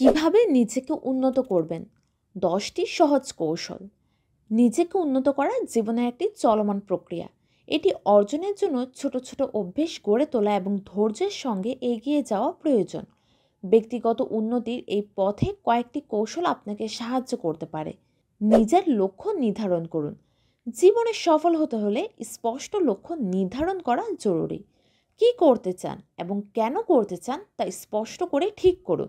কিভাবে নিজেকে উন্নত করবেন? 10টি সহজ কৌশল। নিজেকে উন্নত করা জীবনের একটি চলমান প্রক্রিয়া। এটি অর্জনের জন্য ছোট ছোট অভ্যেস গড়ে তোলা এবং ধৈর্যের সঙ্গে এগিয়ে যাওয়া প্রয়োজন। ব্যক্তিগত উন্নতির এই পথে কয়েকটি কৌশল আপনাকে সাহায্য করতে পারে। নিজের লক্ষ্য নির্ধারণ করুন। জীবনে সফল হতে হলে স্পষ্ট লক্ষ্য নির্ধারণ করা জরুরি। কী করতে চান এবং কেন করতে চান তা স্পষ্ট করে ঠিক করুন।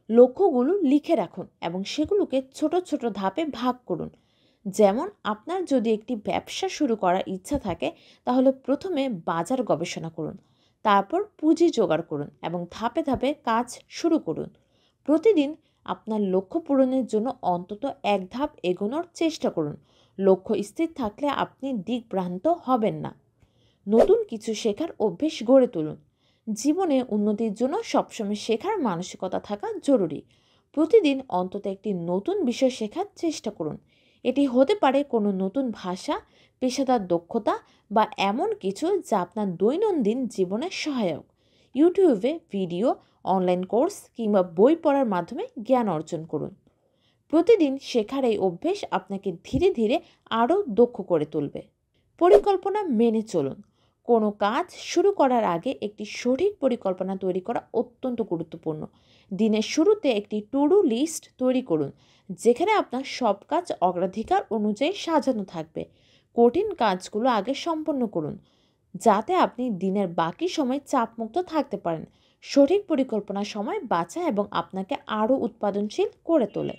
লক্ষ্যগুলো লিখে রাখুন এবং সেগুলোকে ছোট ছোট ধাপে ভাগ করুন। যেমন আপনার যদি একটি ব্যবসা শুরু করার ইচ্ছা থাকে, তাহলে প্রথমে বাজার গবেষণা করুন, তারপর পুঁজি জোগাড় করুন এবং ধাপে ধাপে কাজ শুরু করুন। প্রতিদিন আপনার লক্ষ্য পূরণের জন্য অন্তত এক ধাপ এগোনোর চেষ্টা করুন। লক্ষ্য স্থির থাকলে আপনি দিকভ্রান্ত হবেন না। নতুন কিছু শেখার অভ্যেস গড়ে তুলুন। জীবনে উন্নতির জন্য সবসময় শেখার মানসিকতা থাকা জরুরি। প্রতিদিন অন্তত একটি নতুন বিষয় শেখার চেষ্টা করুন। এটি হতে পারে কোনো নতুন ভাষা, পেশাদার দক্ষতা বা এমন কিছু যা আপনার দৈনন্দিন জীবনে সহায়ক। ইউটিউবে ভিডিও, অনলাইন কোর্স কিংবা বই পড়ার মাধ্যমে জ্ঞান অর্জন করুন। প্রতিদিন শেখার এই অভ্যেস আপনাকে ধীরে ধীরে আরও দক্ষ করে তুলবে। পরিকল্পনা মেনে চলুন। কোনো কাজ শুরু করার আগে একটি সঠিক পরিকল্পনা তৈরি করা অত্যন্ত গুরুত্বপূর্ণ। দিনের শুরুতে একটি টু ডু লিস্ট তৈরি করুন, যেখানে আপনার সব কাজ অগ্রাধিকার অনুযায়ী সাজানো থাকবে। কঠিন কাজগুলো আগে সম্পন্ন করুন, যাতে আপনি দিনের বাকি সময় চাপমুক্ত থাকতে পারেন। সঠিক পরিকল্পনার সময় বাঁচা এবং আপনাকে আরও উৎপাদনশীল করে তোলে।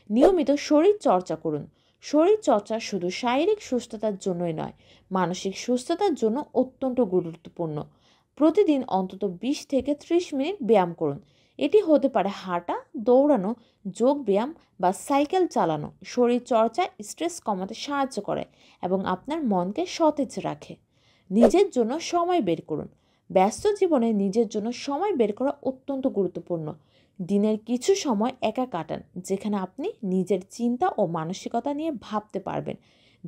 নিয়মিত শরীর চর্চা করুন। শরীর চর্চা শুধু শারীরিক সুস্থতার জন্যই নয়, মানসিক সুস্থতার জন্য অত্যন্ত গুরুত্বপূর্ণ। প্রতিদিন অন্তত 20 থেকে 30 মিনিট ব্যায়াম করুন। এটি হতে পারে হাঁটা, দৌড়ানো, যোগ ব্যায়াম বা সাইকেল চালানো। শরীর চর্চা স্ট্রেস কমাতে সাহায্য করে এবং আপনার মনকে সতেজ রাখে। নিজের জন্য সময় বের করুন। ব্যস্ত জীবনে নিজের জন্য সময় বের করা অত্যন্ত গুরুত্বপূর্ণ। দিনের কিছু সময় একা কাটান, যেখানে আপনি নিজের চিন্তা ও মানসিকতা নিয়ে ভাবতে পারবেন।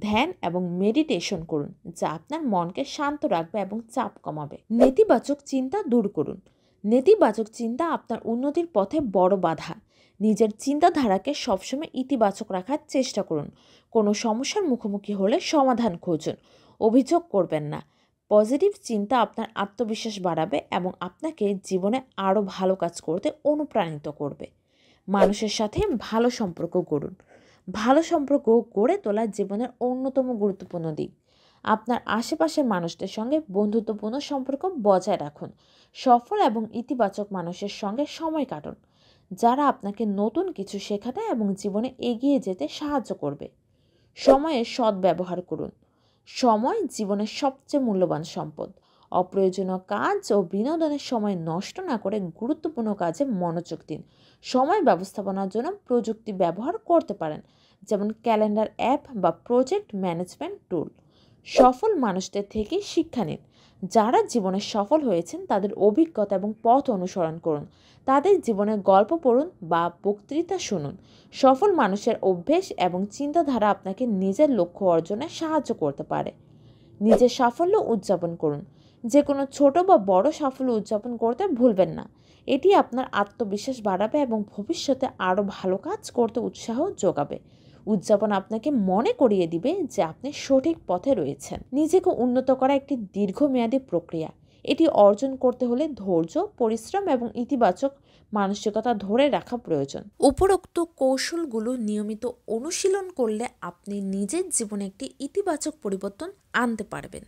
ধ্যান এবং মেডিটেশন করুন, যা আপনার মনকে শান্ত রাখবে এবং চাপ কমাবে। নেতিবাচক চিন্তা দূর করুন। নেতিবাচক চিন্তা আপনার উন্নতির পথে বড় বাধা। নিজের চিন্তাধারাকে সবসময় ইতিবাচক রাখার চেষ্টা করুন। কোনো সমস্যার মুখোমুখি হলে সমাধান খুঁজুন, অভিযোগ করবেন না। পজিটিভ চিন্তা আপনার আত্মবিশ্বাস বাড়াবে এবং আপনাকে জীবনে আরও ভালো কাজ করতে অনুপ্রাণিত করবে। মানুষের সাথে ভালো সম্পর্ক গড়ুন। ভালো সম্পর্ক গড়ে তোলা জীবনের অন্যতম গুরুত্বপূর্ণ দিক। আপনার আশেপাশের মানুষদের সঙ্গে বন্ধুত্বপূর্ণ সম্পর্ক বজায় রাখুন। সফল এবং ইতিবাচক মানুষের সঙ্গে সময় কাটান, যারা আপনাকে নতুন কিছু শেখাতে এবং জীবনে এগিয়ে যেতে সাহায্য করবে। সময়ের সদ্ব্যবহার করুন। সময় জীবনের সবচেয়ে মূল্যবান সম্পদ। অপ্রয়োজনীয় কাজ ও বিনোদনের সময় নষ্ট না করে গুরুত্বপূর্ণ কাজে মনোযোগ দিন। সময় ব্যবস্থাপনার জন্য প্রযুক্তি ব্যবহার করতে পারেন, যেমন ক্যালেন্ডার অ্যাপ বা প্রজেক্ট ম্যানেজমেন্ট টুল। সফল মানুষদের থেকে শিক্ষা নিন। যারা জীবনে সফল হয়েছেন তাদের অভিজ্ঞতা এবং পথ অনুসরণ করুন। তাদের জীবনের গল্প পড়ুন বা বক্তৃতা শুনুন। সফল মানুষের অভ্যেস এবং চিন্তাধারা আপনাকে নিজের লক্ষ্য অর্জনে সাহায্য করতে পারে। নিজের সাফল্য উদযাপন করুন। যে কোনো ছোট বা বড় সাফল্য উদযাপন করতে ভুলবেন না। এটি আপনার আত্মবিশ্বাস বাড়াবে এবং ভবিষ্যতে আরও ভালো কাজ করতে উৎসাহ যোগাবে। উদযাপন আপনাকে মনে করিয়ে দিবে যে আপনি সঠিক পথে রয়েছেন। নিজেকে উন্নত করা একটি দীর্ঘমেয়াদী প্রক্রিয়া। এটি অর্জন করতে হলে ধৈর্য, পরিশ্রম এবং ইতিবাচক মানসিকতা ধরে রাখা প্রয়োজন। উপরোক্ত কৌশলগুলো নিয়মিত অনুশীলন করলে আপনি নিজের জীবনে একটি ইতিবাচক পরিবর্তন আনতে পারবেন।